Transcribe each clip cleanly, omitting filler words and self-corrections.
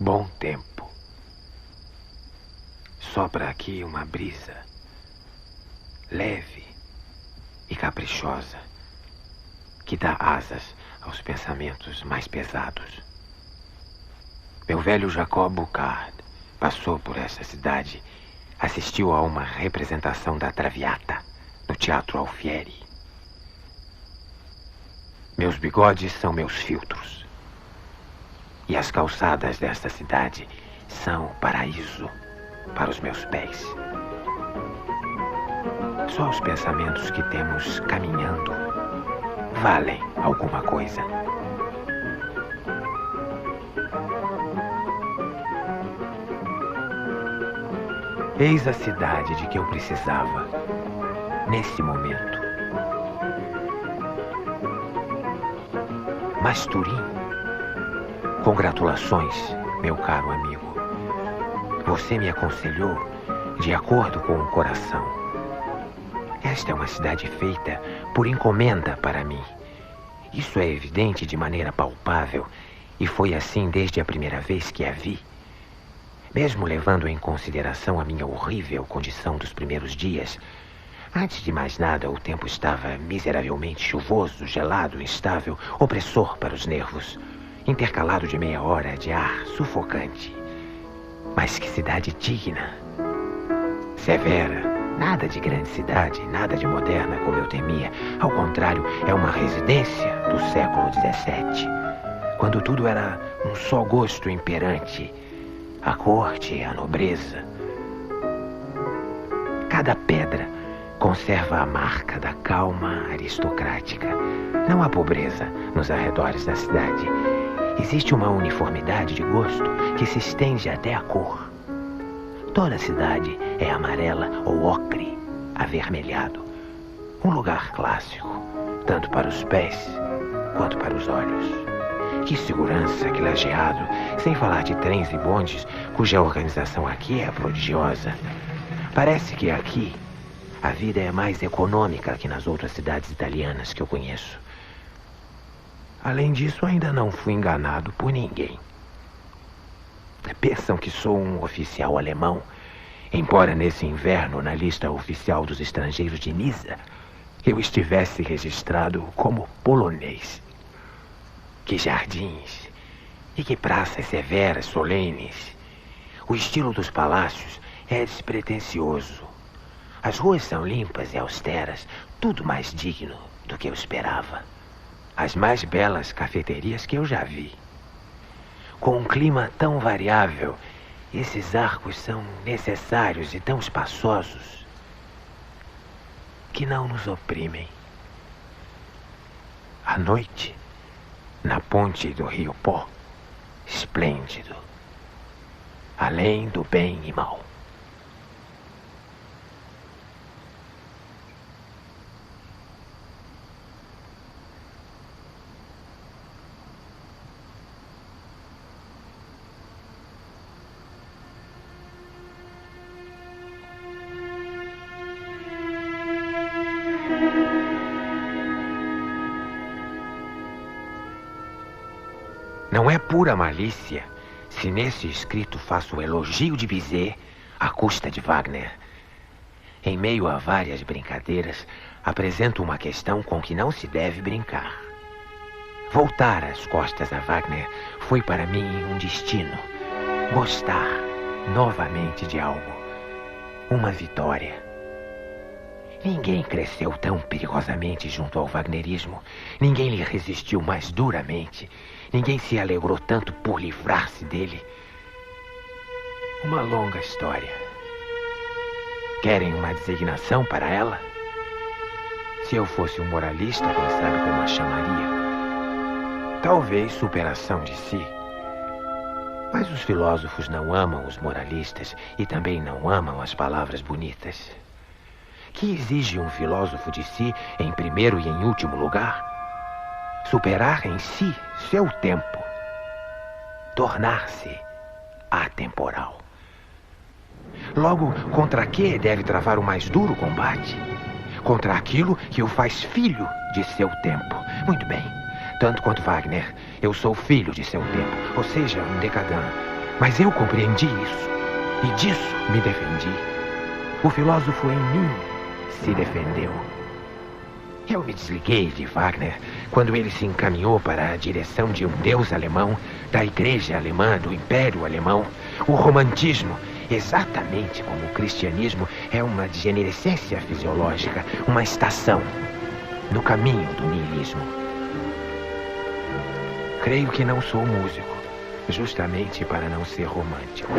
bom tempo. Sopra aqui uma brisa leve e caprichosa que dá asas aos pensamentos mais pesados. Meu velho Jacob Burckhardt passou por essa cidade, assistiu a uma representação da Traviata no Teatro Alfieri. Meus bigodes são meus filtros. E as calçadas desta cidade são o paraíso para os meus pés. Só os pensamentos que temos caminhando valem alguma coisa. Eis a cidade de que eu precisava nesse momento. Mas Turim, congratulações, meu caro amigo. Você me aconselhou de acordo com o coração. Esta é uma cidade feita por encomenda para mim. Isso é evidente de maneira palpável e foi assim desde a primeira vez que a vi. Mesmo levando em consideração a minha horrível condição dos primeiros dias, antes de mais nada, o tempo estava miseravelmente chuvoso, gelado, instável, opressor para os nervos, intercalado de meia hora de ar sufocante. Mas que cidade digna! Severa, nada de grande cidade, nada de moderna como eu temia. Ao contrário, é uma residência do século XVII, quando tudo era um só gosto imperante. A corte, a nobreza. Cada pedra conserva a marca da calma aristocrática. Não há pobreza nos arredores da cidade. Existe uma uniformidade de gosto que se estende até a cor. Toda a cidade é amarela ou ocre, avermelhado. Um lugar clássico, tanto para os pés quanto para os olhos. Que segurança, que lajeado, sem falar de trens e bondes, cuja organização aqui é prodigiosa. Parece que aqui a vida é mais econômica que nas outras cidades italianas que eu conheço. Além disso, ainda não fui enganado por ninguém. Pensam que sou um oficial alemão, embora nesse inverno, na lista oficial dos estrangeiros de Nisa, eu estivesse registrado como polonês. Que jardins e que praças severas, solenes. O estilo dos palácios é despretensioso. As ruas são limpas e austeras, tudo mais digno do que eu esperava. As mais belas cafeterias que eu já vi. Com um clima tão variável, esses arcos são necessários e tão espaçosos que não nos oprimem. À noite, na ponte do Rio Pó, esplêndido, além do bem e mal. Não é pura malícia se nesse escrito faço o elogio de Bizet à custa de Wagner. Em meio a várias brincadeiras, apresento uma questão com que não se deve brincar. Voltar as costas a Wagner foi para mim um destino. Gostar novamente de algo. Uma vitória. Ninguém cresceu tão perigosamente junto ao wagnerismo. Ninguém lhe resistiu mais duramente. Ninguém se alegrou tanto por livrar-se dele. Uma longa história. Querem uma designação para ela? Se eu fosse um moralista, quem sabe como a chamaria? Talvez superação de si. Mas os filósofos não amam os moralistas e também não amam as palavras bonitas. Que exige um filósofo de si em primeiro e em último lugar? Superar em si seu tempo. Tornar-se atemporal. Logo, contra que deve travar o mais duro combate? Contra aquilo que o faz filho de seu tempo. Muito bem. Tanto quanto Wagner, eu sou filho de seu tempo, ou seja, um decadent. Mas eu compreendi isso, e disso me defendi. O filósofo em mim se defendeu. Eu me desliguei de Wagner quando ele se encaminhou para a direção de um deus alemão, da igreja alemã, do império alemão. O romantismo, exatamente como o cristianismo, é uma degenerescência fisiológica, uma estação no caminho do niilismo. Creio que não sou músico, justamente para não ser romântico.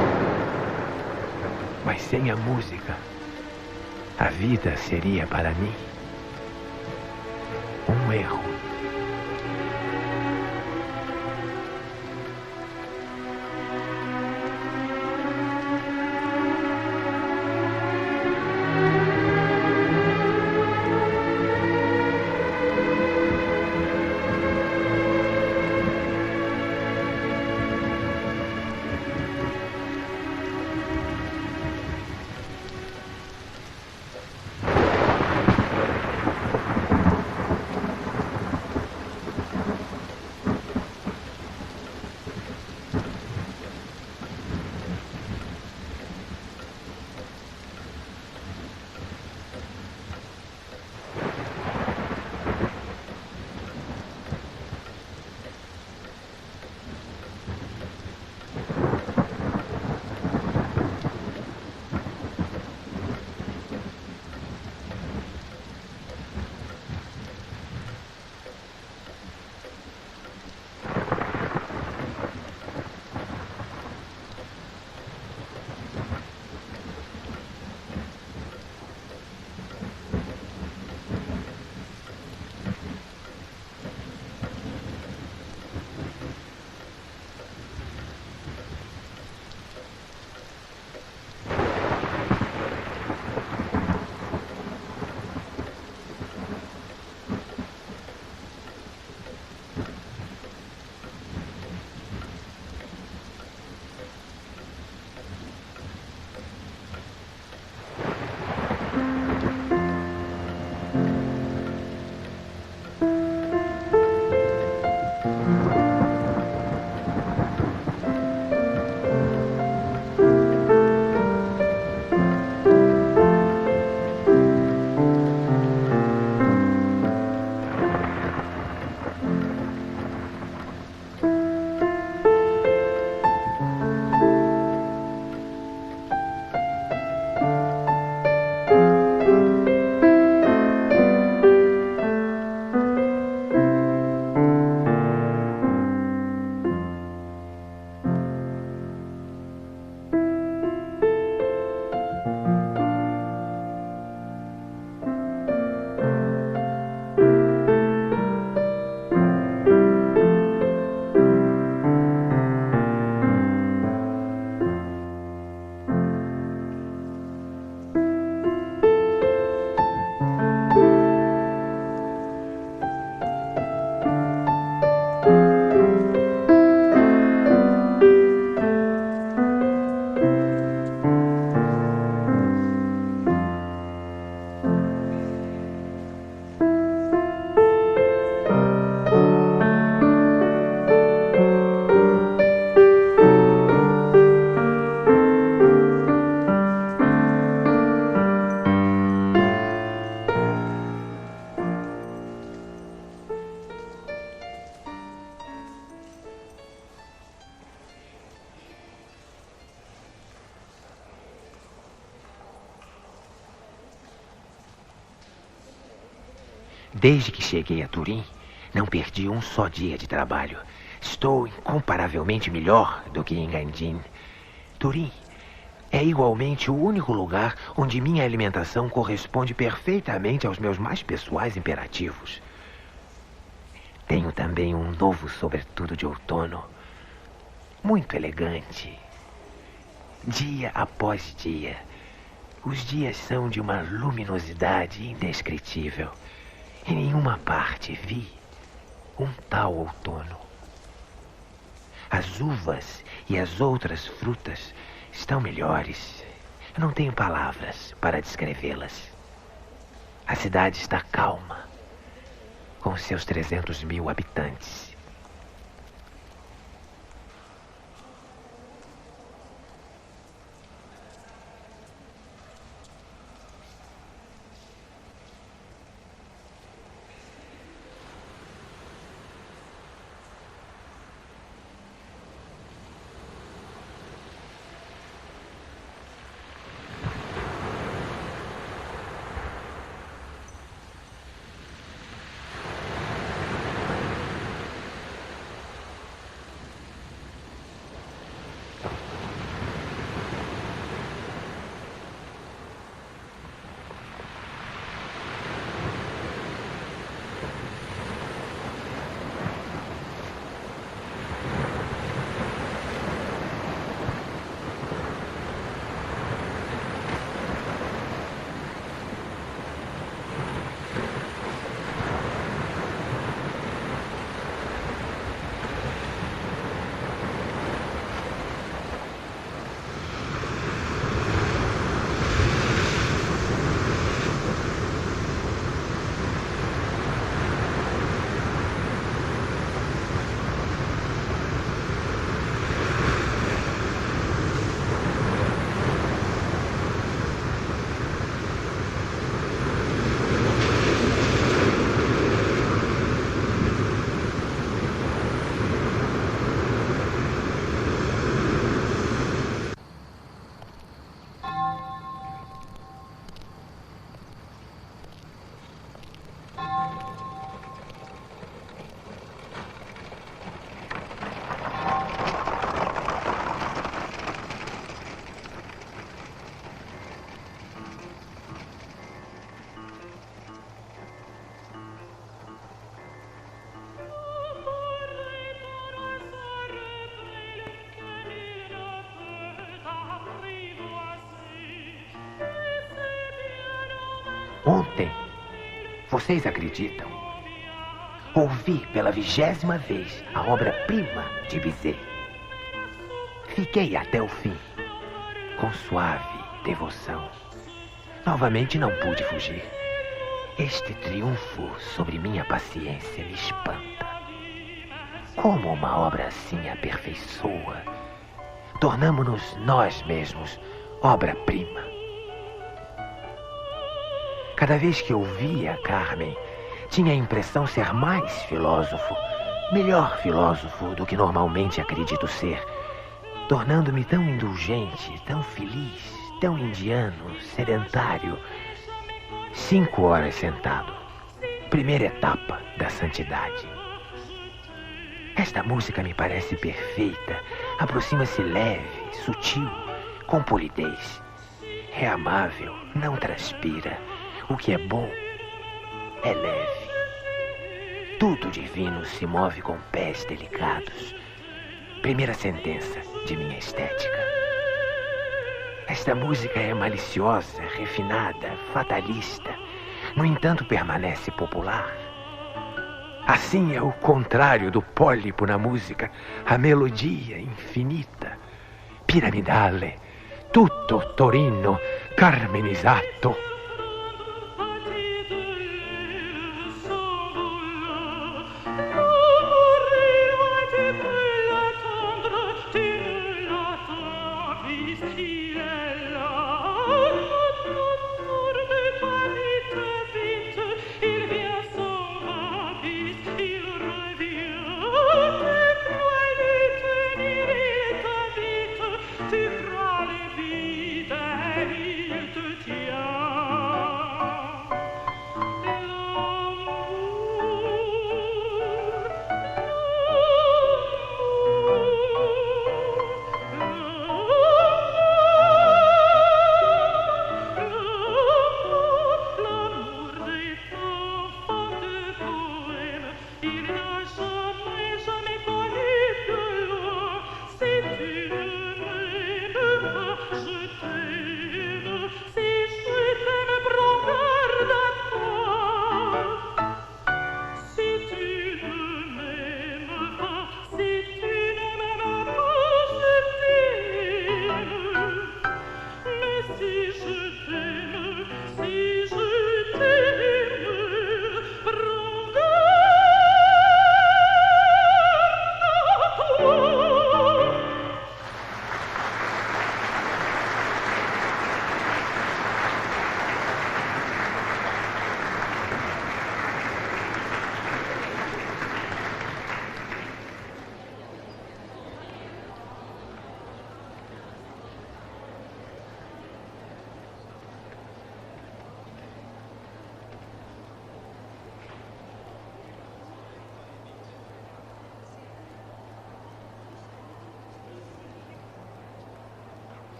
Mas sem a música, a vida seria para mim um erro. Desde que cheguei a Turim, não perdi um só dia de trabalho. Estou incomparavelmente melhor do que em Gandhin. Turim é igualmente o único lugar onde minha alimentação corresponde perfeitamente aos meus mais pessoais imperativos. Tenho também um novo sobretudo de outono, muito elegante. Dia após dia, os dias são de uma luminosidade indescritível. Em nenhuma parte vi um tal outono. As uvas e as outras frutas estão melhores. Eu não tenho palavras para descrevê-las. A cidade está calma, com seus 300.000 habitantes. Ontem, vocês acreditam? Ouvi pela 20ª vez a obra-prima de Bizet. Fiquei até o fim, com suave devoção. Novamente não pude fugir. Este triunfo sobre minha paciência me espanta. Como uma obra assim aperfeiçoa, tornamo-nos nós mesmos obra-prima. Cada vez que ouvia Carmen, tinha a impressão ser mais filósofo, melhor filósofo do que normalmente acredito ser, tornando-me tão indulgente, tão feliz, tão indiano, sedentário. 5 horas sentado. Primeira etapa da santidade. Esta música me parece perfeita. Aproxima-se leve, sutil, com polidez. É amável, não transpira. O que é bom é leve. Tudo divino se move com pés delicados. Primeira sentença de minha estética. Esta música é maliciosa, refinada, fatalista. No entanto, permanece popular. Assim é o contrário do pólipo na música, a melodia infinita. Piramidale, tutto Torino, carmenizzato.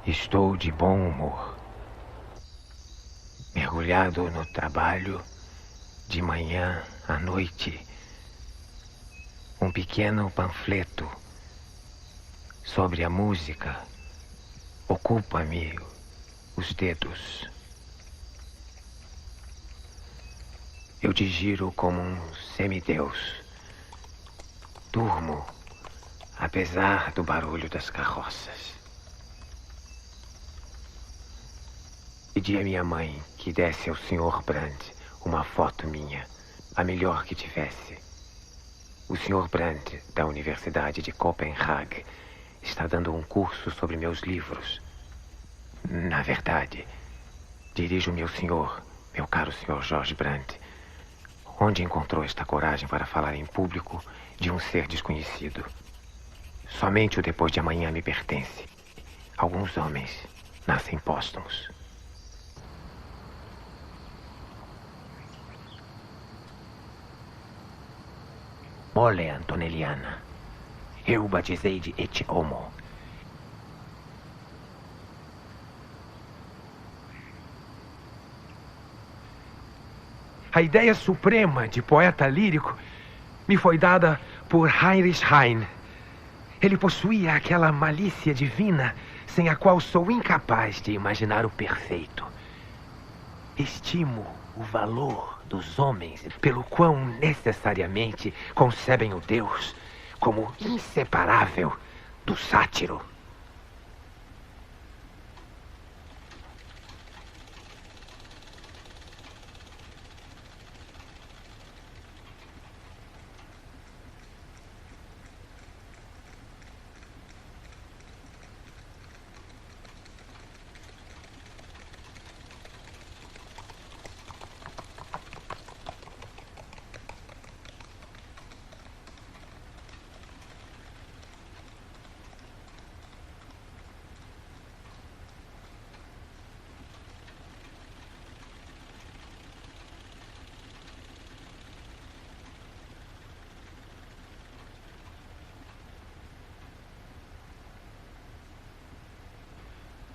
Estou de bom humor. Mergulhado no trabalho, de manhã à noite, um pequeno panfleto sobre a música ocupa-me os dedos. Eu digiro como um semideus. Durmo, apesar do barulho das carroças. Pedi à minha mãe que desse ao Sr. Brandt uma foto minha, a melhor que tivesse. O Sr. Brandt, da Universidade de Copenhague, está dando um curso sobre meus livros. Na verdade, dirijo-me ao senhor, meu caro Sr. George Brandt, onde encontrou esta coragem para falar em público de um ser desconhecido. Somente o depois de amanhã me pertence. Alguns homens nascem póstumos. Mole Antonelliana. Eu o batizei de Et Homo. A ideia suprema de poeta lírico me foi dada por Heinrich Heine. Ele possuía aquela malícia divina sem a qual sou incapaz de imaginar o perfeito. Estimo o valor dos homens pelo quão necessariamente concebem o Deus como inseparável do sátiro.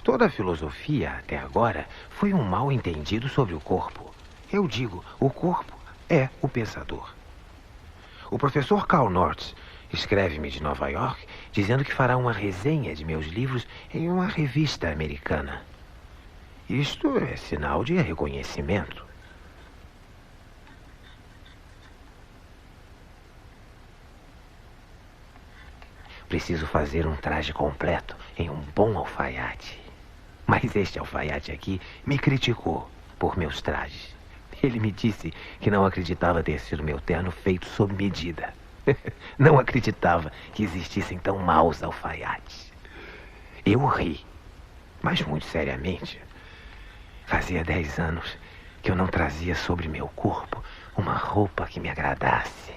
Toda a filosofia, até agora, foi um mal entendido sobre o corpo. Eu digo, o corpo é o pensador. O professor Karl North escreve-me de Nova York dizendo que fará uma resenha de meus livros em uma revista americana. Isto é sinal de reconhecimento. Preciso fazer um traje completo em um bom alfaiate. Mas este alfaiate aqui me criticou por meus trajes. Ele me disse que não acreditava ter sido meu terno feito sob medida. Não acreditava que existissem tão maus alfaiates. Eu ri, mas muito seriamente. Fazia 10 anos que eu não trazia sobre meu corpo uma roupa que me agradasse.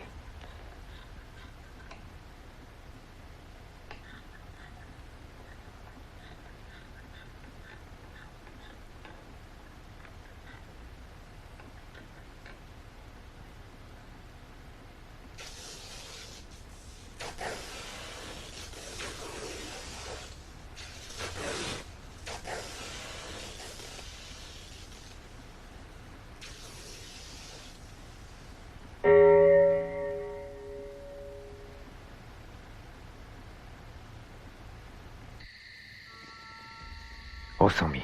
Ouçam-me,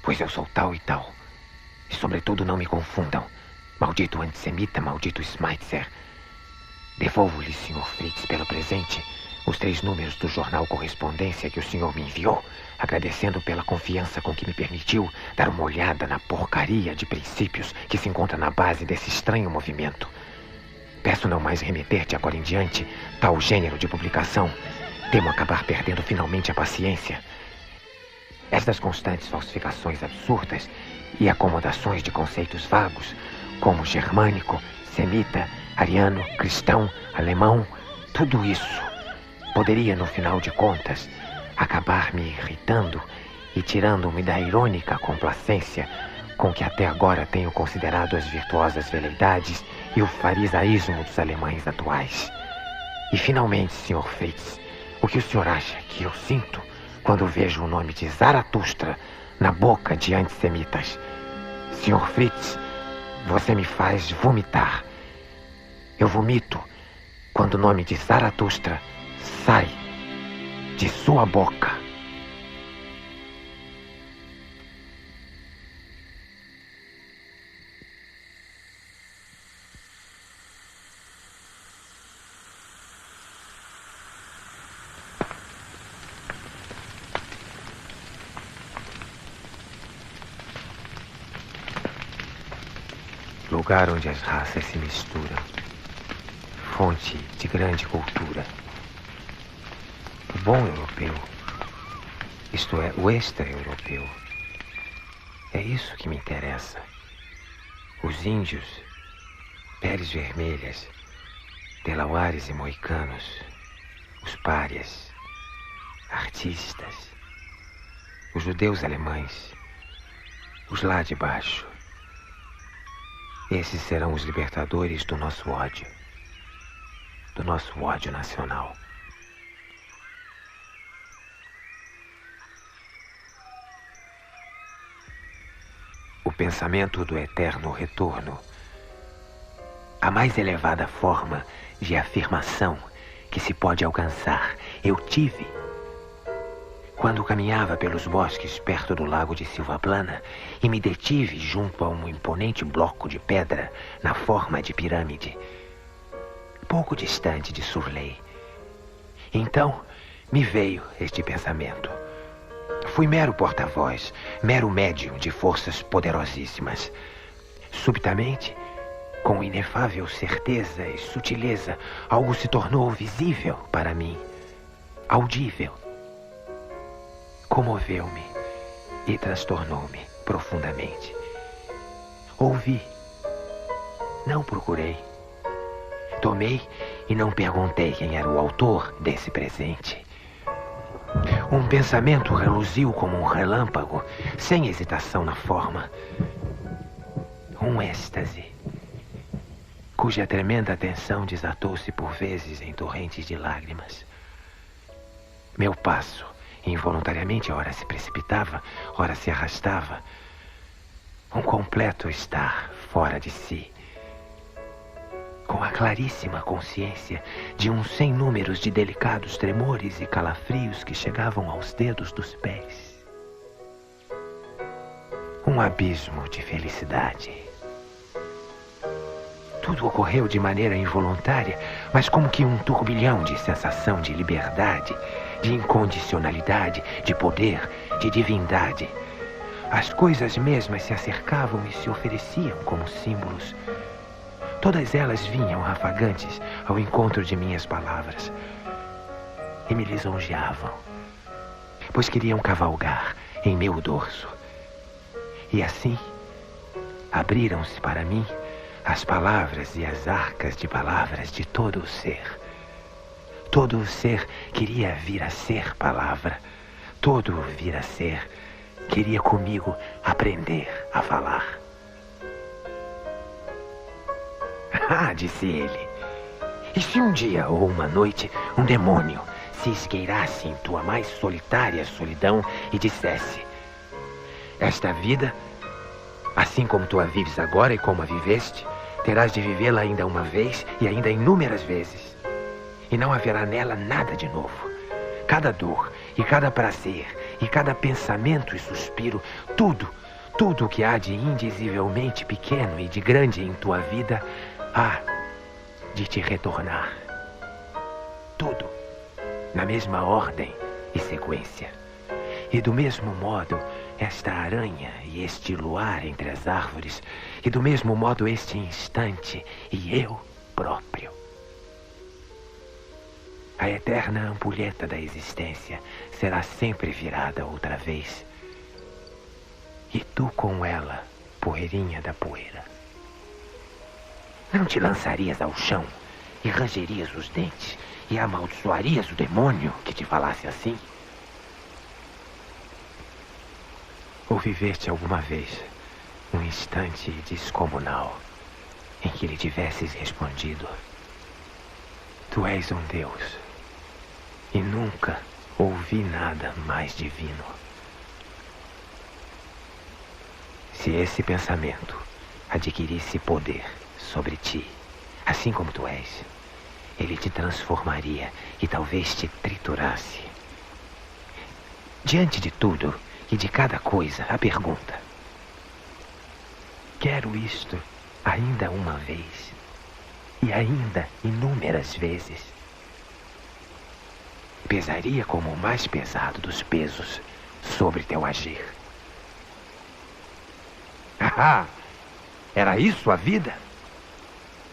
pois eu sou tal e tal. E sobretudo não me confundam. Maldito antissemita, maldito Schmeitzer. Devolvo-lhe, Sr. Fritz, pelo presente, os 3 números do jornal Correspondência que o senhor me enviou, agradecendo pela confiança com que me permitiu dar uma olhada na porcaria de princípios que se encontra na base desse estranho movimento. Peço não mais remeter-te agora em diante tal gênero de publicação. Temo acabar perdendo finalmente a paciência. Estas constantes falsificações absurdas e acomodações de conceitos vagos, como germânico, semita, ariano, cristão, alemão, tudo isso poderia, no final de contas, acabar me irritando e tirando-me da irônica complacência com que até agora tenho considerado as virtuosas veleidades e o farisaísmo dos alemães atuais. E finalmente, Sr. Fritz, o que o senhor acha que eu sinto quando vejo o nome de Zaratustra na boca de antissemitas? Sr. Fritz, você me faz vomitar. Eu vomito quando o nome de Zaratustra sai de sua boca. Lugar onde as raças se misturam. Fonte de grande cultura. O bom europeu, isto é, o extra-europeu. É isso que me interessa. Os índios, peles vermelhas, delauares e moicanos, os párias, artistas, os judeus alemães, os lá de baixo. Esses serão os libertadores do nosso ódio nacional. O pensamento do eterno retorno, a mais elevada forma de afirmação que se pode alcançar. Eu tive. Quando caminhava pelos bosques perto do lago de Silva Plana e me detive junto a um imponente bloco de pedra na forma de pirâmide, pouco distante de Surley. Então me veio este pensamento. Fui mero porta-voz, mero médium de forças poderosíssimas. Subitamente, com inefável certeza e sutileza, algo se tornou visível para mim, audível. Comoveu-me e transtornou-me profundamente. Ouvi, não procurei. Tomei e não perguntei quem era o autor desse presente. Um pensamento reluziu como um relâmpago, sem hesitação na forma. Um êxtase, cuja tremenda tensão desatou-se por vezes em torrentes de lágrimas. Meu passo, involuntariamente, ora se precipitava, ora se arrastava. Um completo estar fora de si. Com a claríssima consciência de uns sem números de delicados tremores e calafrios que chegavam aos dedos dos pés. Um abismo de felicidade. Tudo ocorreu de maneira involuntária, mas como que um turbilhão de sensação de liberdade, de incondicionalidade, de poder, de divindade. As coisas mesmas se acercavam e se ofereciam como símbolos. Todas elas vinham rafagantes ao encontro de minhas palavras e me lisonjeavam, pois queriam cavalgar em meu dorso. E assim, abriram-se para mim as palavras e as arcas de palavras de todo o ser. Todo o ser queria vir a ser palavra. Todo vir a ser queria comigo aprender a falar. Ah, disse ele, e se um dia ou uma noite um demônio se esgueirasse em tua mais solitária solidão e dissesse: esta vida, assim como tu a vives agora e como a viveste, terás de vivê-la ainda uma vez e ainda inúmeras vezes. E não haverá nela nada de novo. Cada dor e cada prazer e cada pensamento e suspiro, tudo o que há de indizivelmente pequeno e de grande em tua vida, há de te retornar. Tudo na mesma ordem e sequência. E do mesmo modo, esta aranha e este luar entre as árvores, e do mesmo modo este instante e eu próprio. A eterna ampulheta da existência será sempre virada outra vez. E tu com ela, poeirinha da poeira. Não te lançarias ao chão e rangerias os dentes e amaldiçoarias o demônio que te falasse assim? Ou viveste alguma vez um instante descomunal em que lhe tivesses respondido: tu és um Deus, e nunca ouvi nada mais divino? Se esse pensamento adquirisse poder sobre ti, assim como tu és, ele te transformaria e talvez te triturasse. Diante de tudo e de cada coisa, a pergunta: quero isto ainda uma vez e ainda inúmeras vezes? Pesaria como o mais pesado dos pesos sobre teu agir. Ah, era isso a vida?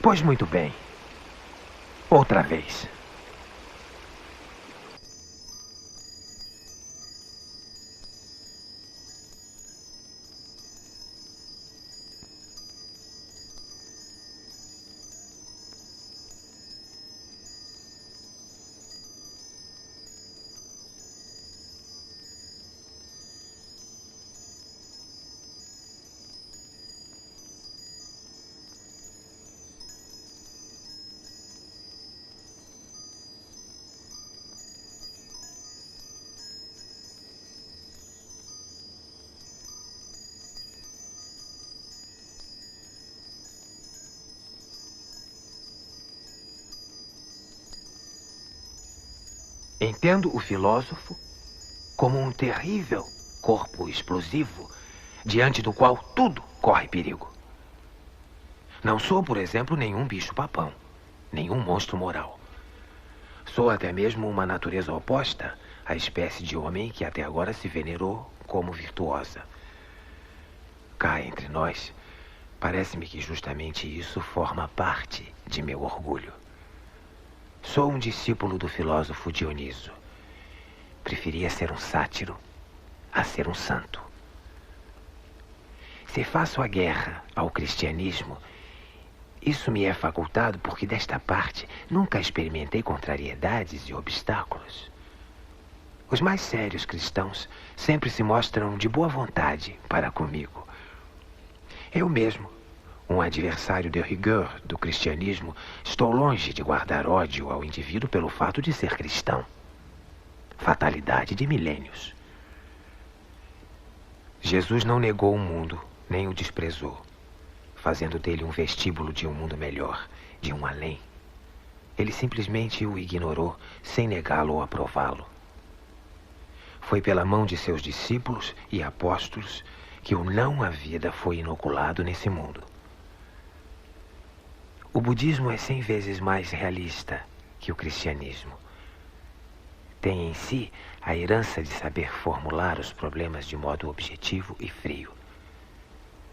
Pois muito bem. Outra vez. Entendo o filósofo como um terrível corpo explosivo diante do qual tudo corre perigo. Não sou, por exemplo, nenhum bicho-papão, nenhum monstro moral. Sou até mesmo uma natureza oposta à espécie de homem que até agora se venerou como virtuosa. Cá entre nós, parece-me que justamente isso forma parte de meu orgulho. Sou um discípulo do filósofo Dioniso. Preferia ser um sátiro a ser um santo. Se faço a guerra ao cristianismo, isso me é facultado porque desta parte nunca experimentei contrariedades e obstáculos. Os mais sérios cristãos sempre se mostram de boa vontade para comigo. Eu mesmo, um adversário de rigueur do cristianismo, estou longe de guardar ódio ao indivíduo pelo fato de ser cristão. Fatalidade de milênios. Jesus não negou o mundo, nem o desprezou, fazendo dele um vestíbulo de um mundo melhor, de um além. Ele simplesmente o ignorou, sem negá-lo ou aprová-lo. Foi pela mão de seus discípulos e apóstolos que o não à vida foi inoculado nesse mundo. O budismo é 100 vezes mais realista que o cristianismo. Tem em si a herança de saber formular os problemas de modo objetivo e frio.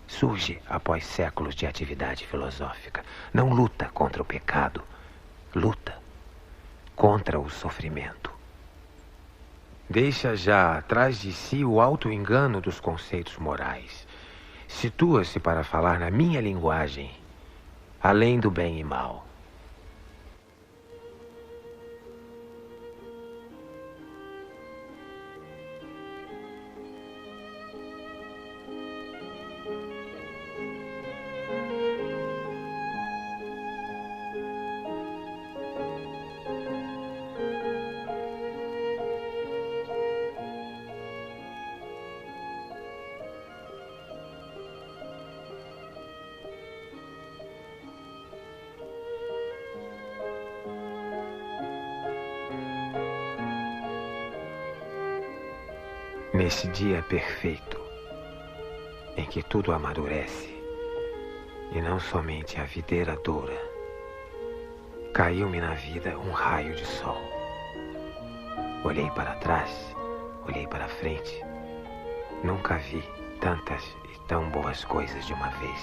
Surge após séculos de atividade filosófica. Não luta contra o pecado, luta contra o sofrimento. Deixa já atrás de si o auto-engano dos conceitos morais. Situa-se para falar na minha linguagem, além do bem e mal. Nesse dia perfeito, em que tudo amadurece, e não somente a videira doura, caiu-me na vida um raio de sol. Olhei para trás, olhei para frente. Nunca vi tantas e tão boas coisas de uma vez.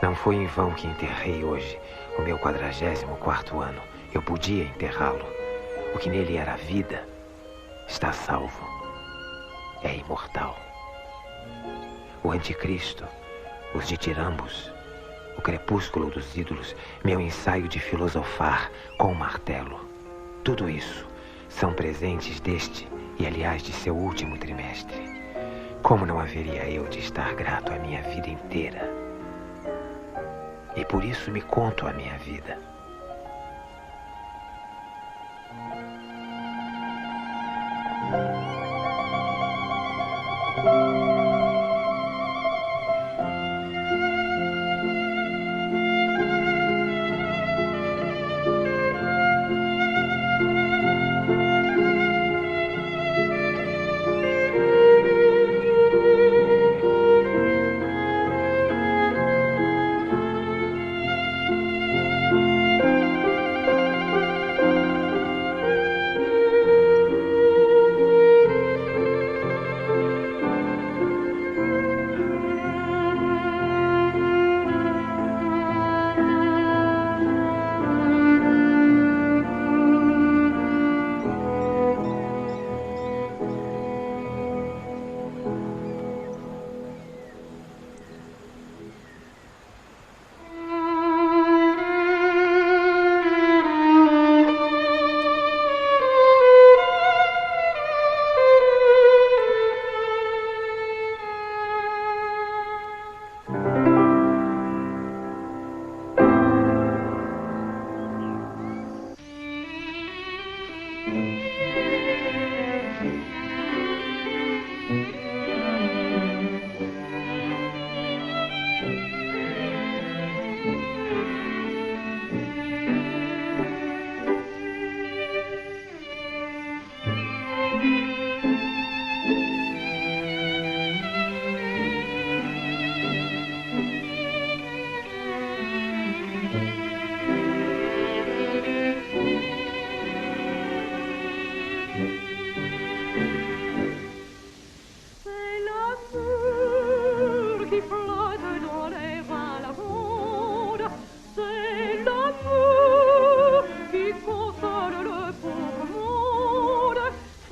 Não foi em vão que enterrei hoje o meu 44º ano. Eu podia enterrá-lo. O que nele era vida está salvo. É imortal. O anticristo, os ditirambos, o crepúsculo dos ídolos, meu ensaio de filosofar com o martelo. Tudo isso são presentes deste e, aliás, de seu último trimestre. Como não haveria eu de estar grato a minha vida inteira? E por isso me conto a minha vida.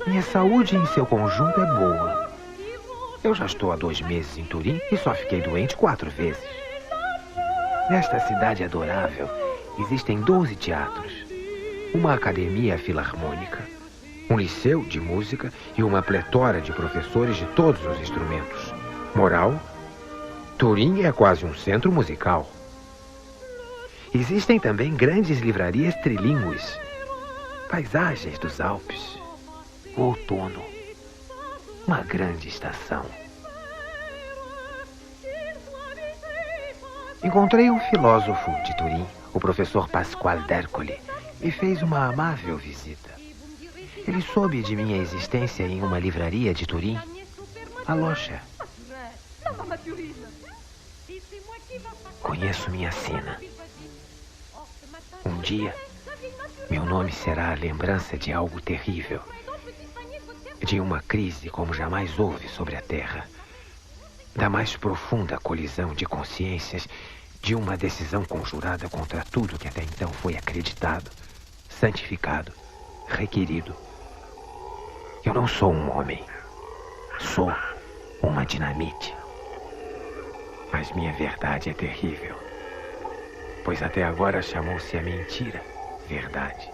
Minha saúde em seu conjunto é boa. Eu já estou há 2 meses em Turim e só fiquei doente 4 vezes. Nesta cidade adorável, existem 12 teatros, uma academia filarmônica, um liceu de música e uma pletora de professores de todos os instrumentos. Moral, Turim é quase um centro musical. Existem também grandes livrarias trilingües, paisagens dos Alpes, o outono, uma grande estação. Encontrei um filósofo de Turim, o professor Pasquale d'Ercole, e fez uma amável visita. Ele soube de minha existência em uma livraria de Turim, a loja. Conheço minha sina. Um dia, meu nome será a lembrança de algo terrível, de uma crise como jamais houve sobre a Terra, da mais profunda colisão de consciências, de uma decisão conjurada contra tudo que até então foi acreditado, santificado, requerido. Eu não sou um homem, sou uma dinamite. Mas minha verdade é terrível, pois até agora chamou-se a mentira verdade.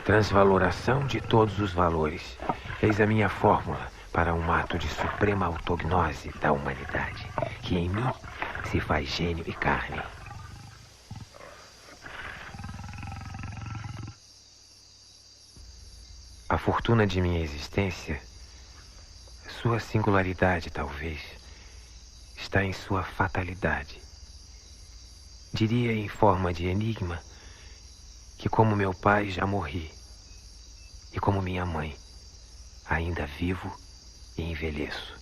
Transvaloração de todos os valores. Eis a minha fórmula para um ato de suprema autognose da humanidade, que em mim se faz gênio e carne. A fortuna de minha existência, sua singularidade talvez, está em sua fatalidade. Diria em forma de enigma que, como meu pai, já morri, e como minha mãe, ainda vivo e envelheço.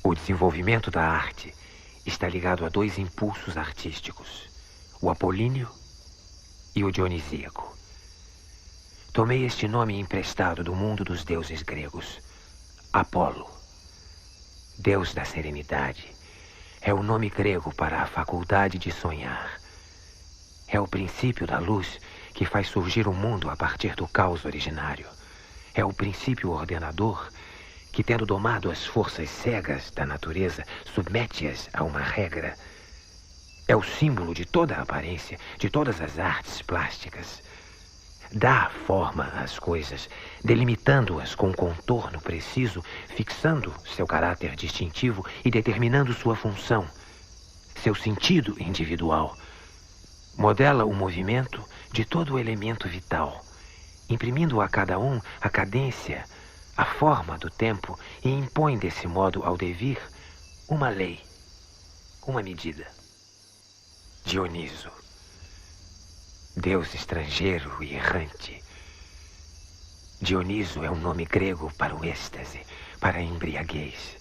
O desenvolvimento da arte está ligado a 2 impulsos artísticos, o apolíneo e o dionisíaco. Tomei este nome emprestado do mundo dos deuses gregos. Apolo, deus da serenidade, é o nome grego para a faculdade de sonhar. É o princípio da luz que faz surgir o mundo a partir do caos originário. É o princípio ordenador que, tendo domado as forças cegas da natureza, submete-as a uma regra. É o símbolo de toda a aparência, de todas as artes plásticas. Dá forma às coisas, delimitando-as com um contorno preciso, fixando seu caráter distintivo e determinando sua função, seu sentido individual. Modela o movimento de todo o elemento vital, imprimindo a cada um a cadência, a forma do tempo, e impõe desse modo ao devir uma lei, uma medida. Dioniso, deus estrangeiro e errante. Dioniso é um nome grego para o êxtase, para a embriaguez,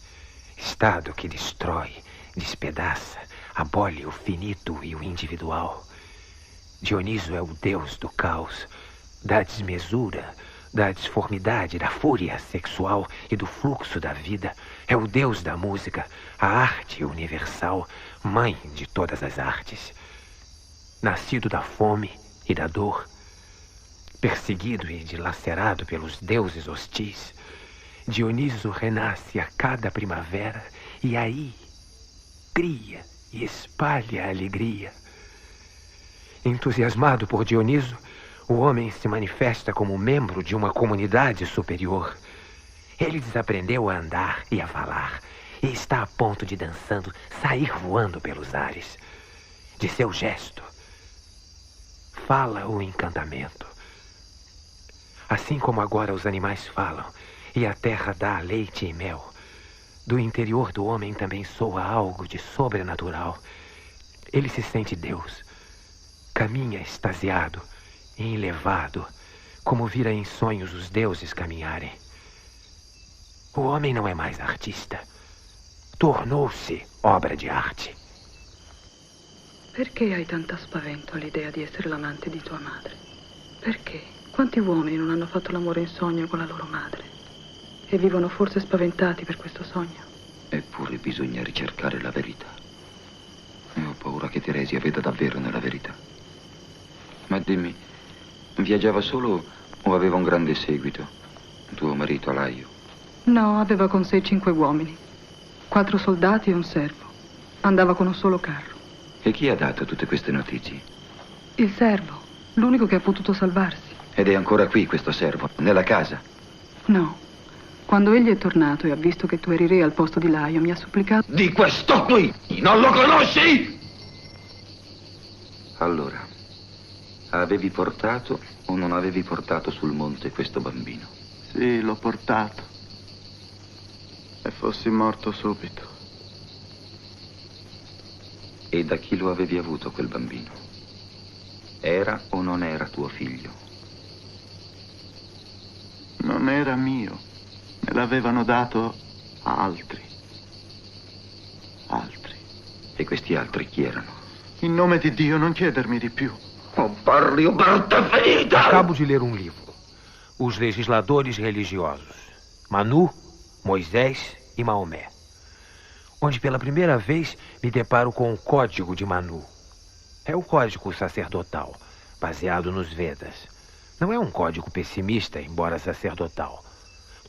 estado que destrói, despedaça, abole o finito e o individual. Dioniso é o deus do caos, da desmesura, da disformidade, da fúria sexual e do fluxo da vida. É o deus da música, a arte universal, mãe de todas as artes. Nascido da fome e da dor, perseguido e dilacerado pelos deuses hostis, Dioniso renasce a cada primavera e aí cria e espalha a alegria. Entusiasmado por Dioniso, o homem se manifesta como membro de uma comunidade superior. Ele desaprendeu a andar e a falar, e está a ponto de, dançando, sair voando pelos ares. De seu gesto, fala o encantamento. Assim como agora os animais falam, e a terra dá leite e mel, do interior do homem também soa algo de sobrenatural. Ele se sente Deus, caminha extasiado, enlevado, como vira em sonhos os deuses caminharem. O homem não é mais artista, tornou-se obra de arte. Perché hai tanto spavento all'idea di essere l'amante di tua madre? Perché? Quanti uomini non hanno fatto l'amore in sogno con la loro madre? E vivono forse spaventati per questo sogno? Eppure bisogna ricercare la verità. E ho paura che Teresia veda davvero nella verità. Ma dimmi, viaggiava solo o aveva un grande seguito? Tuo marito Alaio? No, aveva con sé 5 uomini. 4 soldati e un servo. Andava con un solo carro. E chi ha dato tutte queste notizie? Il servo, l'unico che ha potuto salvarsi. Ed è ancora qui questo servo, nella casa? No. Quando egli è tornato e ha visto che tu eri re al posto di Laio, mi ha supplicato... Di questo qui! Non lo conosci? Allora, avevi portato o non avevi portato sul monte questo bambino? Sì, l'ho portato. E fossi morto subito. E da chi lo avevi avuto quel bambino? Era o non era tuo figlio? Non era mio. Me l'avevano dato altri. Altri. E questi altri chi erano? In nome di Dio, non chiedermi di più. Oh, parli aberta ferita! Acabo de ler um livro. Os Legisladores Religiosos. Manu, Moisés e Maomé. Onde pela primeira vez me deparo com o Código de Manu. É o código sacerdotal, baseado nos Vedas. Não é um código pessimista, embora sacerdotal.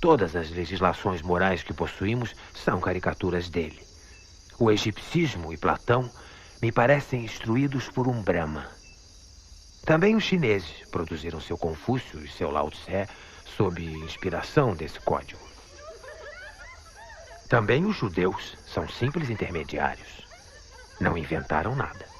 Todas as legislações morais que possuímos são caricaturas dele. O egipcismo e Platão me parecem instruídos por um Brahma. Também os chineses produziram seu Confúcio e seu Lao Tse sob inspiração desse código. Também os judeus são simples intermediários. Não inventaram nada.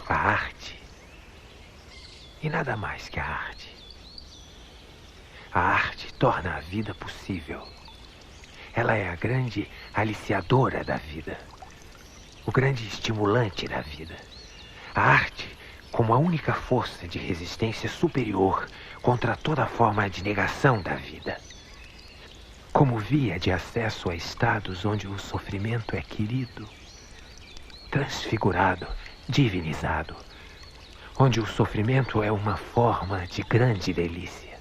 A arte. E nada mais que a arte. A arte torna a vida possível. Ela é a grande aliciadora da vida. O grande estimulante da vida. A arte como a única força de resistência superior contra toda forma de negação da vida. Como via de acesso a estados onde o sofrimento é querido, transfigurado, divinizado, onde o sofrimento é uma forma de grande delícia.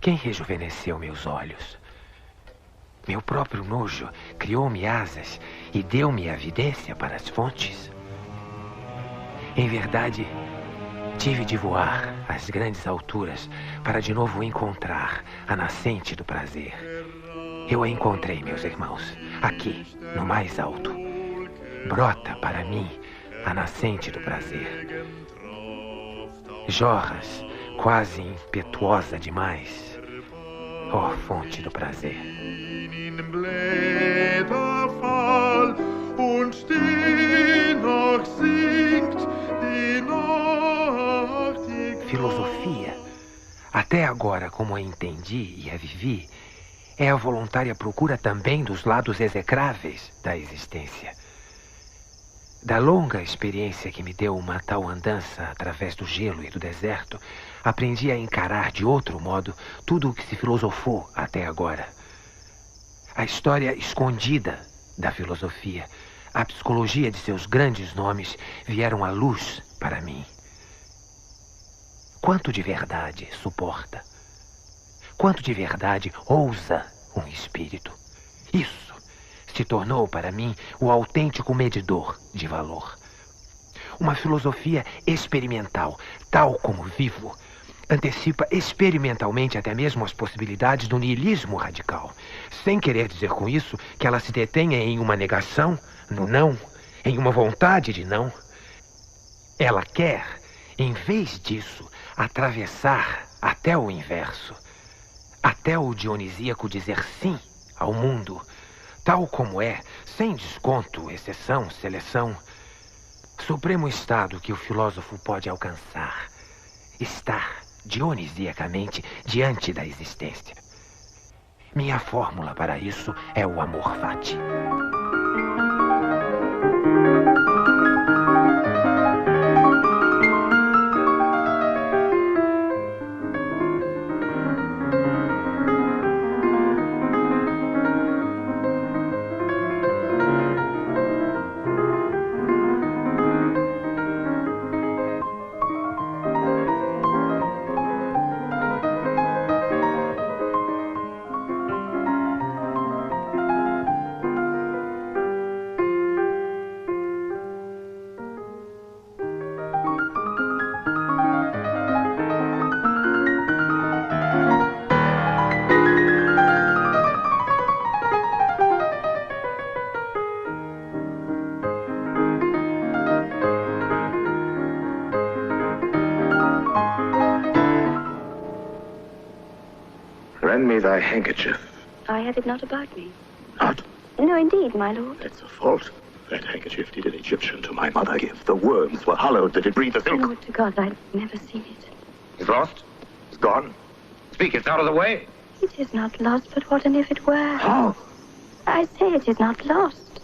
Quem rejuvenesceu meus olhos? Meu próprio nojo criou-me asas e deu-me a vidência para as fontes. Em verdade, tive de voar às grandes alturas para de novo encontrar a nascente do prazer. Eu a encontrei, meus irmãos, aqui, no mais alto. Brota para mim a nascente do prazer. Jorras, quase impetuosa demais, ó fonte do prazer. Filosofia, até agora como a entendi e a vivi, é a voluntária procura também dos lados execráveis da existência. Da longa experiência que me deu uma tal andança através do gelo e do deserto, aprendi a encarar de outro modo tudo o que se filosofou até agora. A história escondida da filosofia, a psicologia de seus grandes nomes vieram à luz para mim. Quanto de verdade suporta? Quanto de verdade ousa um espírito? Isso se tornou para mim o autêntico medidor de valor. Uma filosofia experimental, tal como vivo, antecipa experimentalmente até mesmo as possibilidades do niilismo radical, sem querer dizer com isso que ela se detenha em uma negação, no não, em uma vontade de não. Ela quer, em vez disso, atravessar até o inverso, até o dionisíaco dizer sim ao mundo, tal como é, sem desconto, exceção, seleção. Supremo estado que o filósofo pode alcançar. Estar dionisiacamente diante da existência. Minha fórmula para isso é o amor fati. Lend me thy handkerchief. I have it not about me. Not? No, indeed, my lord. That's a fault. That handkerchief did an Egyptian to my mother give. The worms were hollowed that it breathed the silk. Lord to God, I've never seen it. It's lost? It's gone? Speak, it's out of the way. It is not lost, but what and if it were? How? I say it is not lost.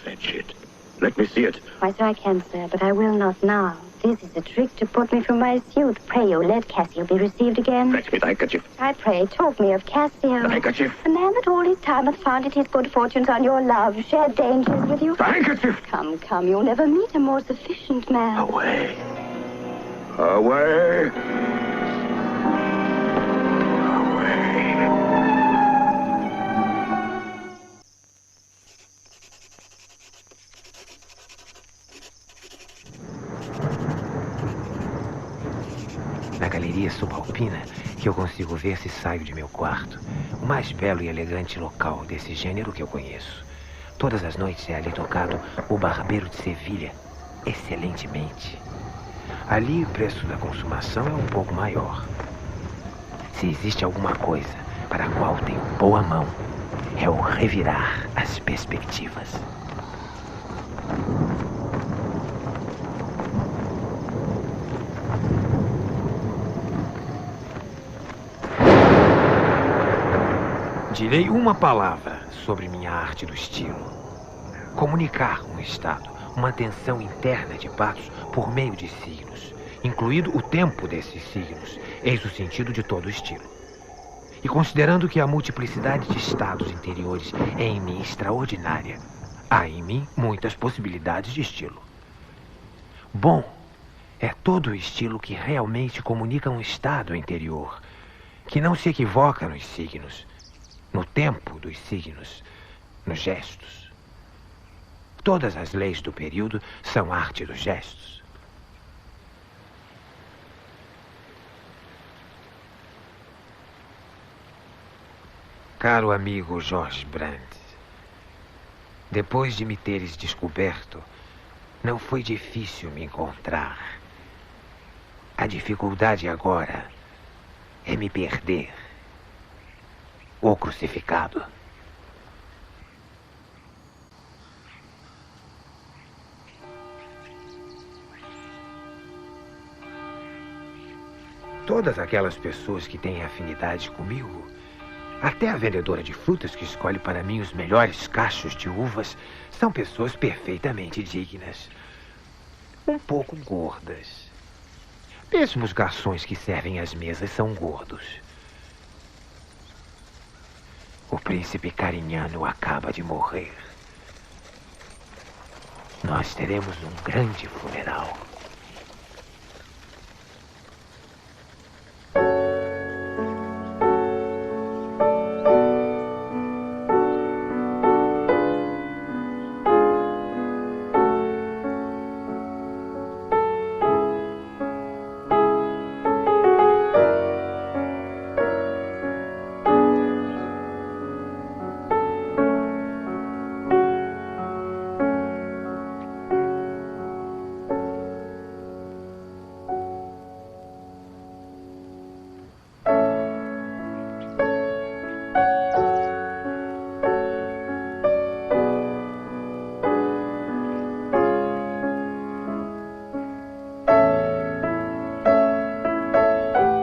Fetch it. Let me see it. Why, so I can, sir, but I will not now. This is a trick to put me from my suit. Pray you, let Cassio be received again. Fetch me the handkerchief. I pray, talk me of Cassio. The handkerchief. The man that all his time hath founded his good fortunes on your love, shared dangers with you. The handkerchief. Come, come, you'll never meet a more sufficient man. Away. Away. Na galeria subalpina que eu consigo ver se saio de meu quarto. O mais belo e elegante local desse gênero que eu conheço. Todas as noites é ali tocado o Barbeiro de Sevilha, excelentemente. Ali o preço da consumação é um pouco maior. Se existe alguma coisa para a qual tenho boa mão, é o revirar as perspectivas. Direi uma palavra sobre minha arte do estilo. Comunicar um estado, uma tensão interna de patos por meio de signos, incluído o tempo desses signos, eis o sentido de todo o estilo. E considerando que a multiplicidade de estados interiores é em mim extraordinária, há em mim muitas possibilidades de estilo. Bom é todo o estilo que realmente comunica um estado interior, que não se equivoca nos signos, no tempo dos signos, nos gestos. Todas as leis do período são arte dos gestos. Caro amigo George Brand, depois de me teres descoberto, não foi difícil me encontrar. A dificuldade agora é me perder. O crucificado. Todas aquelas pessoas que têm afinidade comigo Até a vendedora de frutas que escolhe para mim os melhores cachos de uvas são pessoas perfeitamente dignas. Um pouco gordas. Mesmo os garçons que servem as mesas são gordos. O príncipe Carignano acaba de morrer. Nós teremos um grande funeral.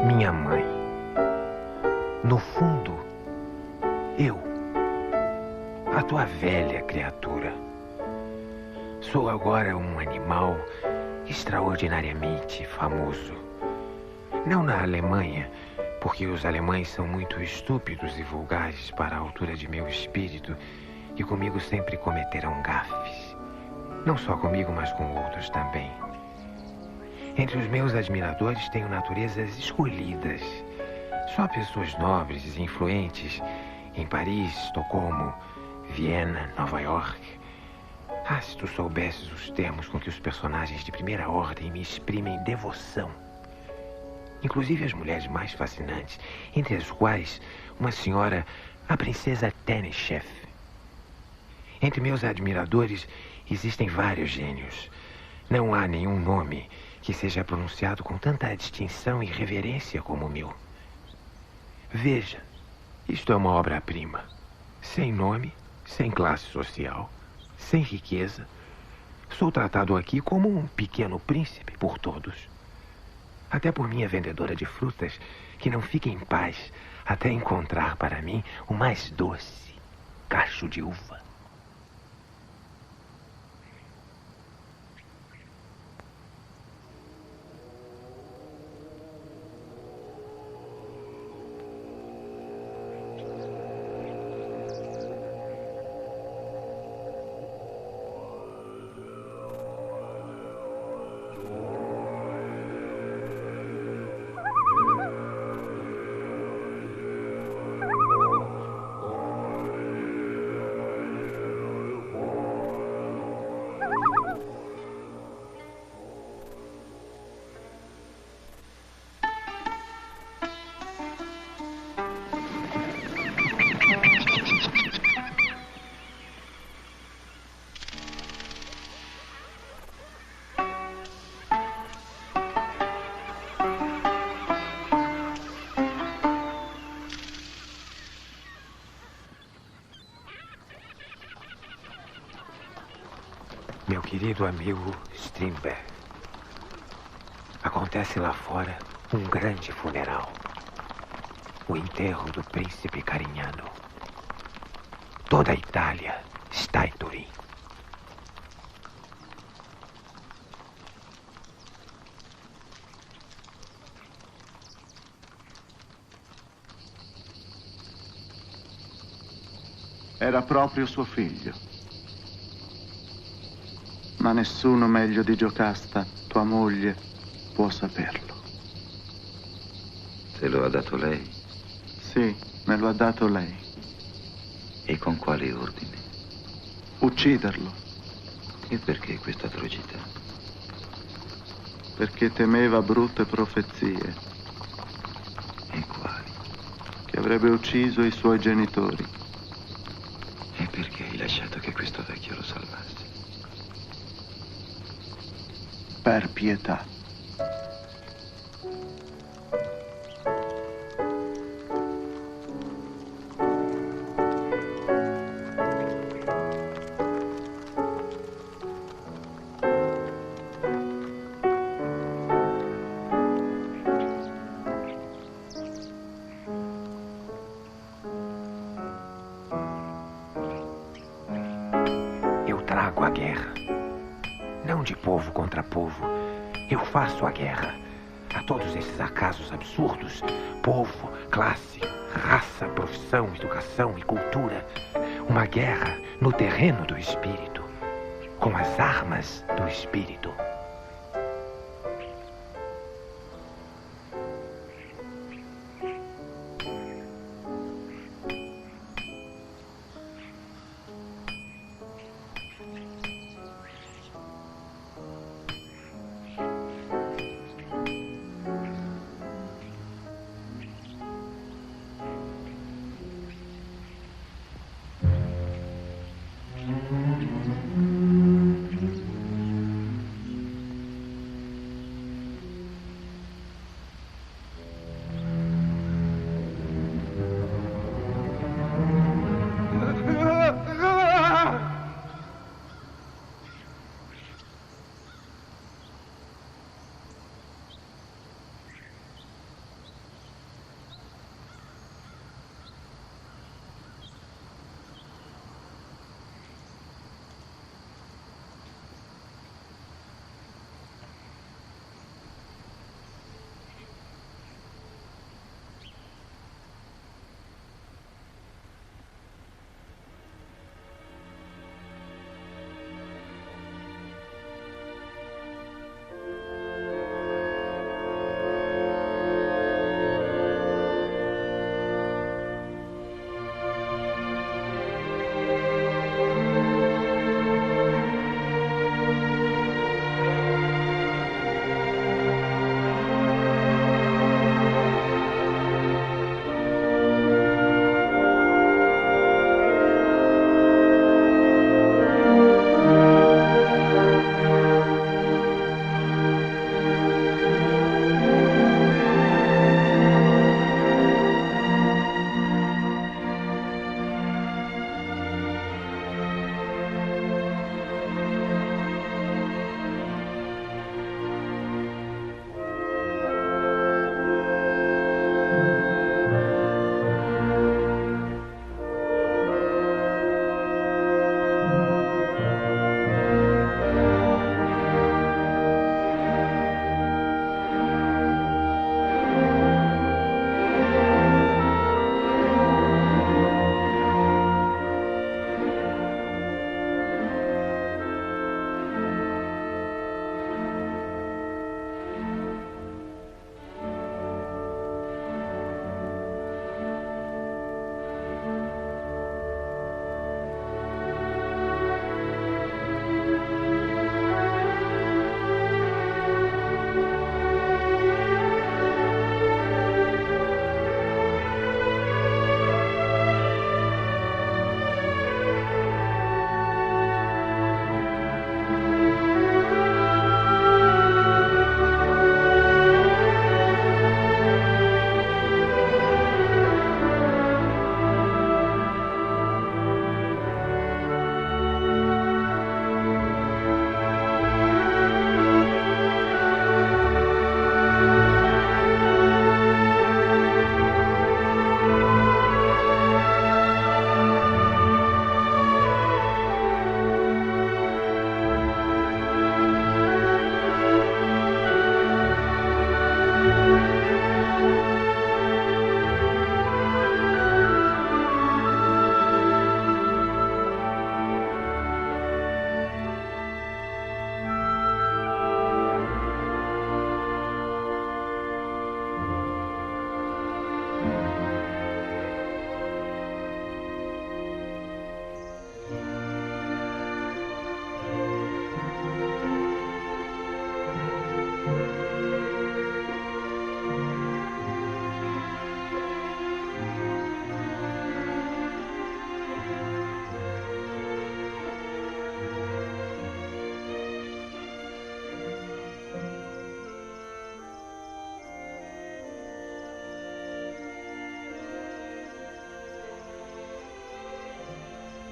Minha mãe. No fundo, eu, a tua velha criatura, sou agora um animal extraordinariamente famoso. Não na Alemanha, porque os alemães são muito estúpidos e vulgares para a altura de meu espírito e comigo sempre cometerão gafes. Não só comigo, mas com outros também. Entre os meus admiradores tenho naturezas escolhidas. Só pessoas nobres e influentes em Paris, Estocolmo, Viena, Nova York. Ah, se tu soubesses os termos com que os personagens de primeira ordem me exprimem devoção. Inclusive as mulheres mais fascinantes, entre as quais uma senhora, a princesa Tenischeff. Entre meus admiradores existem vários gênios. Não há nenhum nome que seja pronunciado com tanta distinção e reverência como o meu. Veja, isto é uma obra-prima. Sem nome, sem classe social, sem riqueza. Sou tratado aqui como um pequeno príncipe por todos. Até por minha vendedora de frutas, que não fica em paz até encontrar para mim o mais doce cacho de uva. Meu querido amigo Strindberg, acontece lá fora um grande funeral. O enterro do príncipe Carignano. Toda a Itália está em Turim. Era proprio suo figlio. Ma nessuno meglio di Giocasta, tua moglie, può saperlo. Te lo ha dato lei? Sì, me lo ha dato lei. E con quale ordine? Ucciderlo, E perché questa atrocità? perché temeva brutte profezie E quali? che avrebbe ucciso i suoi genitori. E perché hai lasciato che questo vecchio lo salvasse? Per pietà. de povo contra povo. Eu faço a guerra a todos esses acasos absurdos. Povo, classe, raça, profissão, educação e cultura. Uma guerra no terreno do espírito, com as armas do espírito.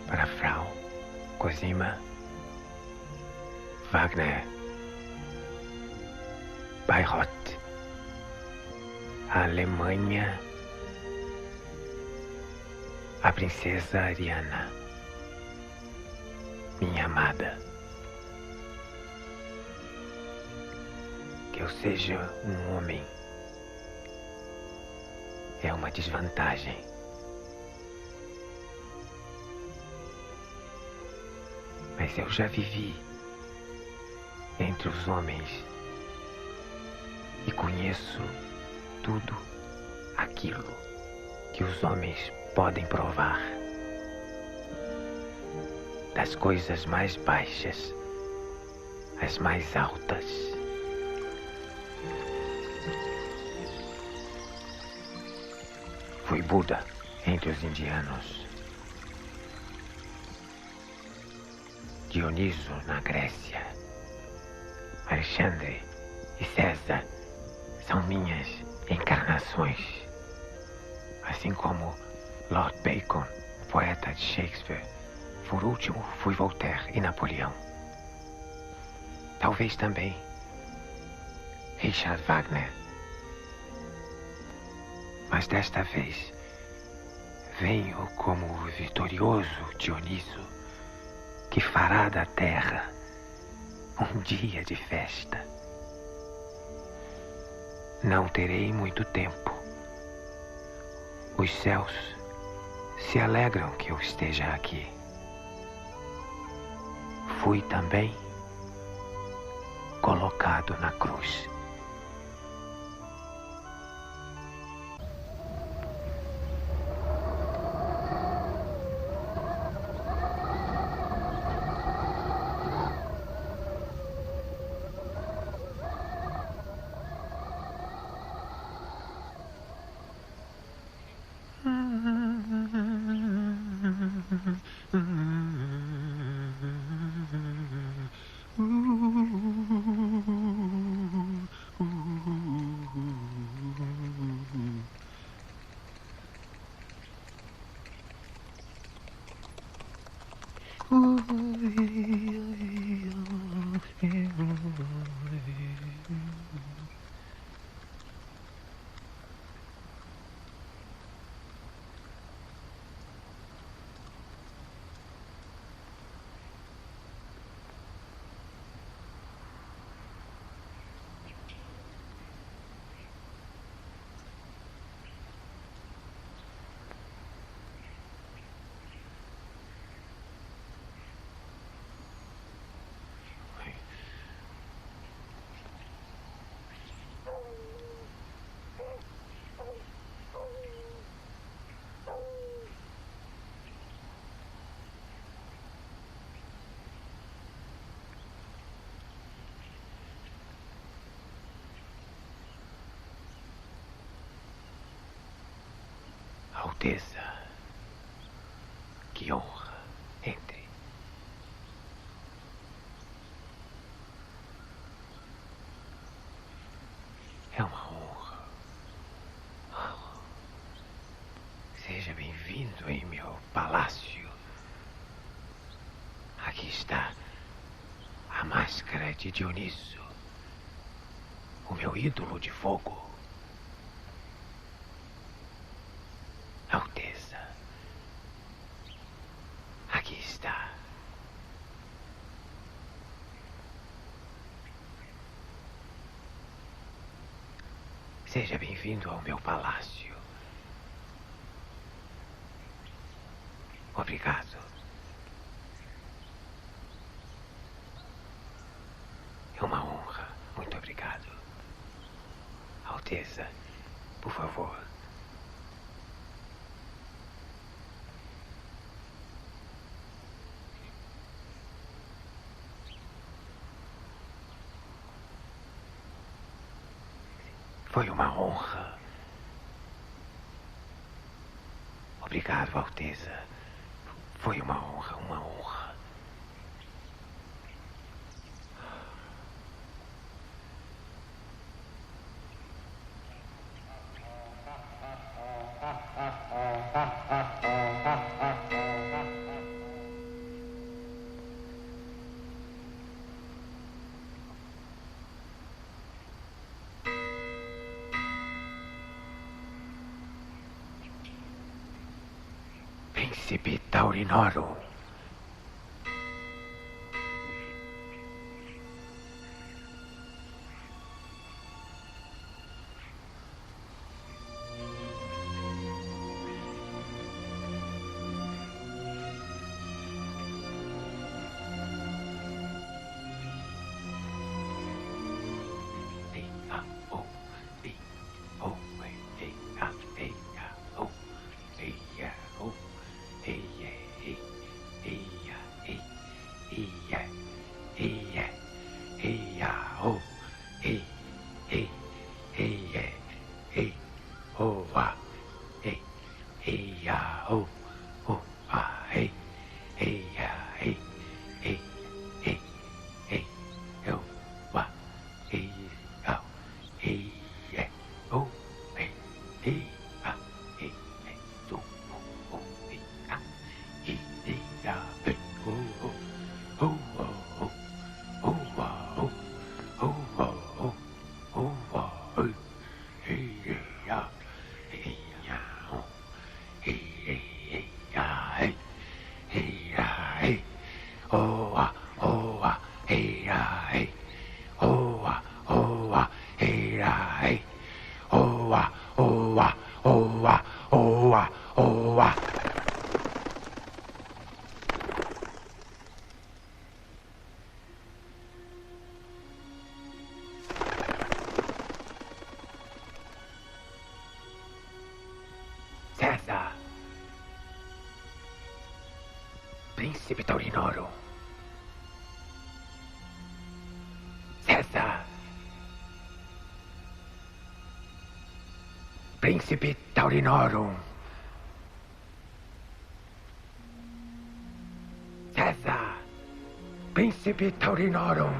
Para Frau Cosima Wagner, Bayreuth, Alemanha, a princesa Ariana, minha amada. que eu seja um homem é uma desvantagem. Mas eu já vivi entre os homens e conheço tudo aquilo que os homens podem provar. Das coisas mais baixas às mais altas. Fui Buda entre os indianos. Dioniso na Grécia. Alexandre e César são minhas encarnações. Assim como Lord Bacon, poeta de Shakespeare. Por último, fui Voltaire e Napoleão. Talvez também Richard Wagner. Mas desta vez venho como o vitorioso Dioniso que fará da terra um dia de festa. Não terei muito tempo. Os céus se alegram que eu esteja aqui. Fui também colocado na cruz. Alteza, que honra. Entre. É uma honra. Seja bem-vindo em meu palácio. Aqui está a máscara de Dioniso, o meu ídolo de fogo. Alteza, aqui está. Seja bem-vindo ao meu palácio. Obrigado. É uma honra. Muito obrigado. Alteza, por favor. Foi uma honra. Obrigado, Alteza. Foi uma honra, uma honra. Príncipe Taurinorum. oh, ah, hey, ah, hey. Oh, ah, hey, ah, hey. Oh, ah, oh, ah, oh, ah, oh, ah, oh, ah. César. Príncipe Taurinoro. César. Príncipe Taurinorum. César. Príncipe Taurinorum.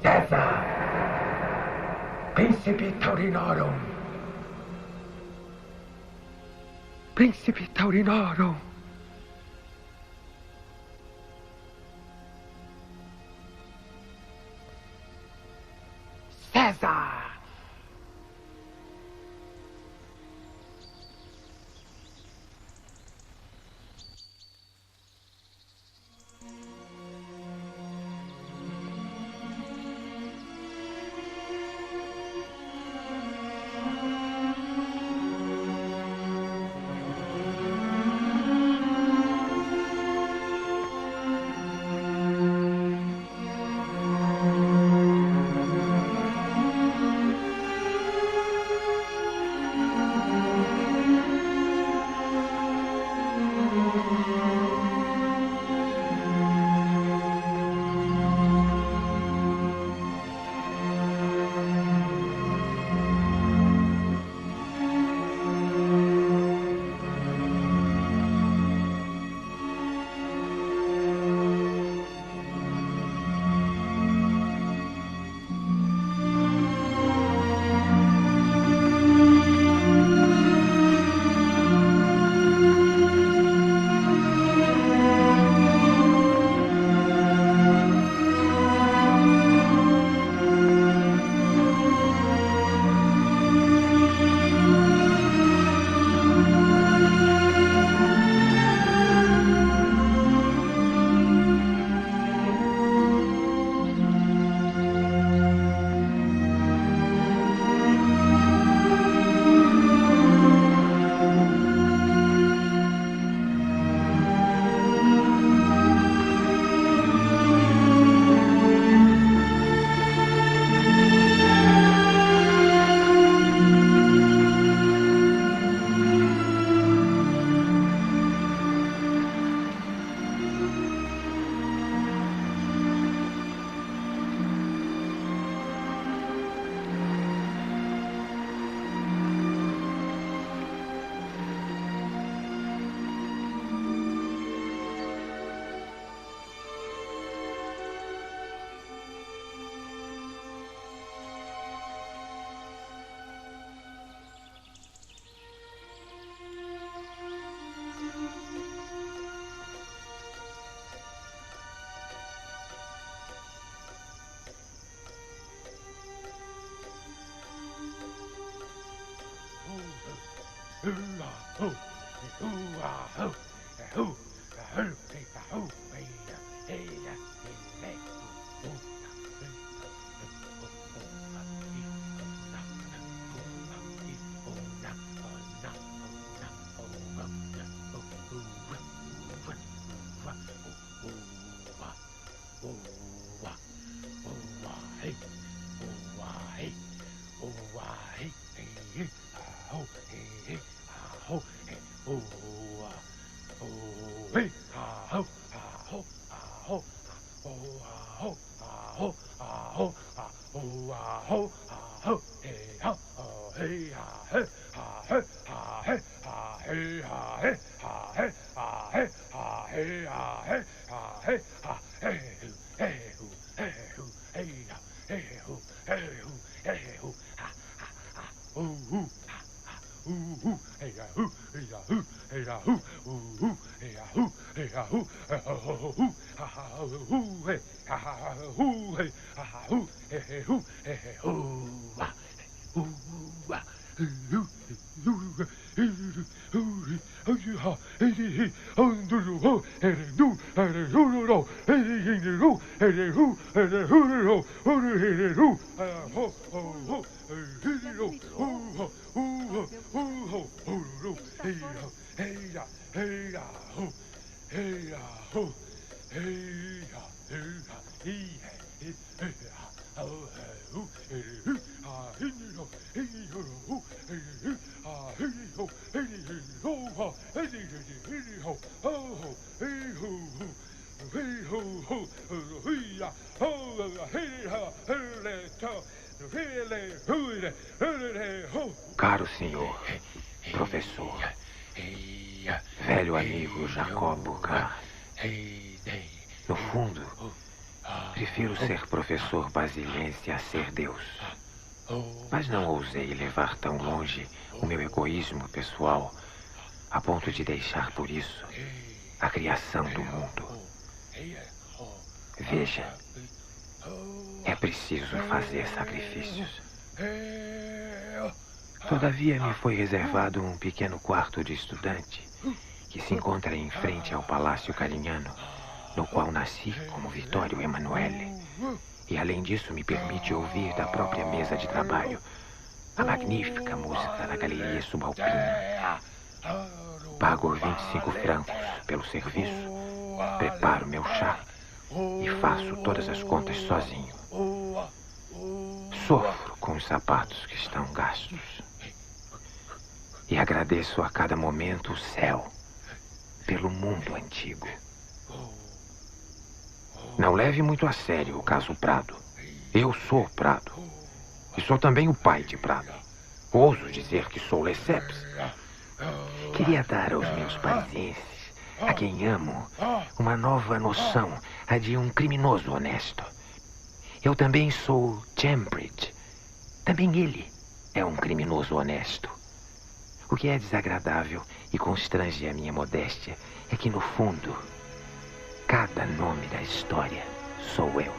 César. Príncipe Taurinorum. Príncipe Taurinorum. César. Caro senhor, professor, velho amigo Jacobo K. No fundo, prefiro ser professor basilense a ser Deus. Mas não ousei levar tão longe o meu egoísmo pessoal a ponto de deixar por isso a criação do mundo. Veja, é preciso fazer sacrifícios. Todavia, me foi reservado um pequeno quarto de estudante que se encontra em frente ao Palácio Carignano, no qual nasci como Vittorio Emanuele. E, além disso, me permite ouvir da própria mesa de trabalho a magnífica música da Galeria Subalpina. Pago 25 francos pelo serviço, preparo meu chá e faço todas as contas sozinho. Sofro com os sapatos que estão gastos. E agradeço a cada momento o céu pelo mundo antigo. Não leve muito a sério o caso Prado. Eu sou Prado. E sou também o pai de Prado. Ouso dizer que sou Lesseps. Queria dar aos meus parisienses, a quem amo, uma nova noção, a de um criminoso honesto. Eu também sou Jambridge. Também ele é um criminoso honesto. O que é desagradável e constrange a minha modéstia é que, no fundo, cada nome da história sou eu.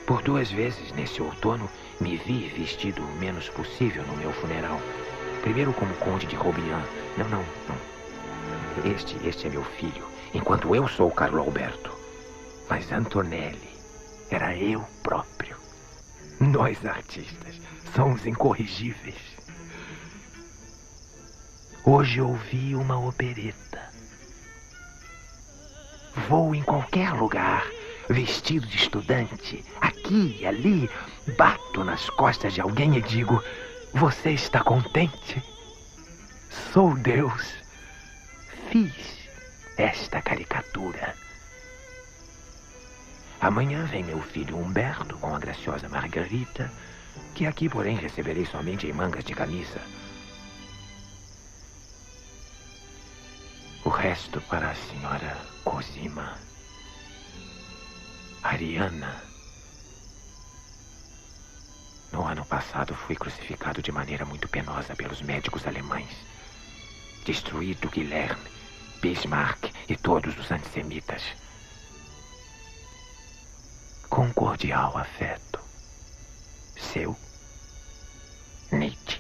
Por 2 vezes, nesse outono, me vi vestido o menos possível no meu funeral. Primeiro como conde de Roubillion. Não. Este é meu filho, enquanto eu sou Carlo Alberto. Mas Antonelli era eu próprio. Nós, artistas, somos incorrigíveis. Hoje ouvi uma opereta. Vou em qualquer lugar, vestido de estudante, aqui e ali, bato nas costas de alguém e digo: você está contente? Sou Deus. Fiz esta caricatura. Amanhã vem meu filho Humberto com a graciosa Margarita, que aqui, porém, receberei somente em mangas de camisa. O resto para a senhora Cosima. Ariana. No ano passado fui crucificado de maneira muito penosa pelos médicos alemães. Destruído Guilherme, Bismarck e todos os antissemitas. Com cordial afeto. Seu Nietzsche.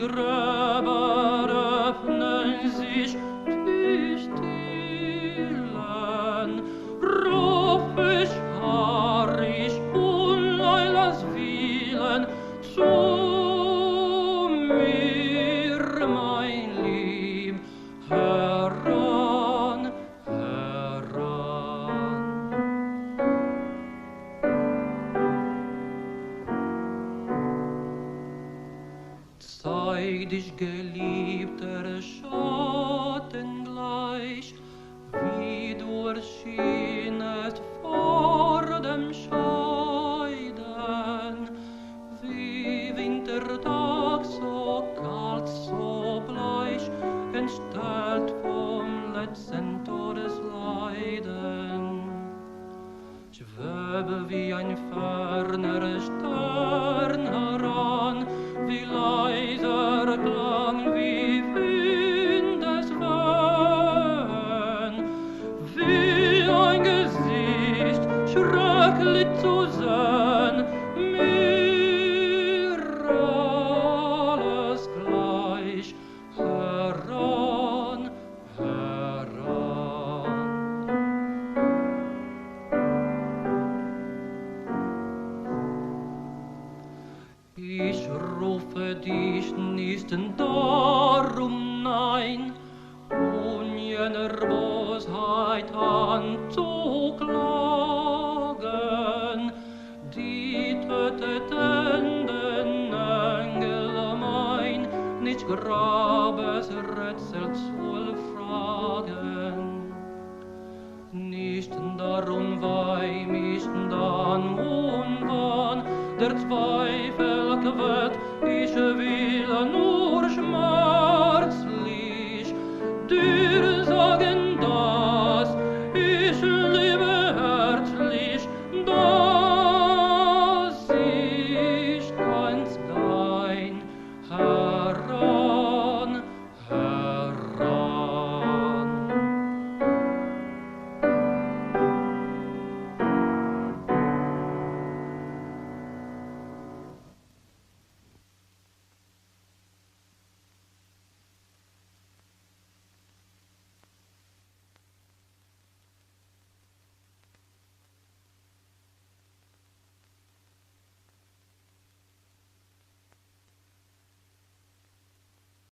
Gräber öffnen sich, die stillen, ruf ich, harr ich, uneilas Willen zu mir, mein Lieb, heran, heran. Zeig dich, geliebter Schatten gleich, wie du erschienest vor dem Scheiden, wie Wintertag so kalt, so bleich, entstellt vom letzten Todesleiden. Schwebe wie ein ferner Stern heran, wie leiser Klang, wie Windeswehen, wie ein Gesicht schrecklich zu sehen, mir alles gleich, heran, heran. Ich rufe dich nicht darum, nein, jener Bosheit anzuklagen, die töteten den Engel mein, nicht Grabesrätsel zu fragen. Nicht darum, weil mich dann unwahn der Zweifel quält, ich will nur schmeicheln,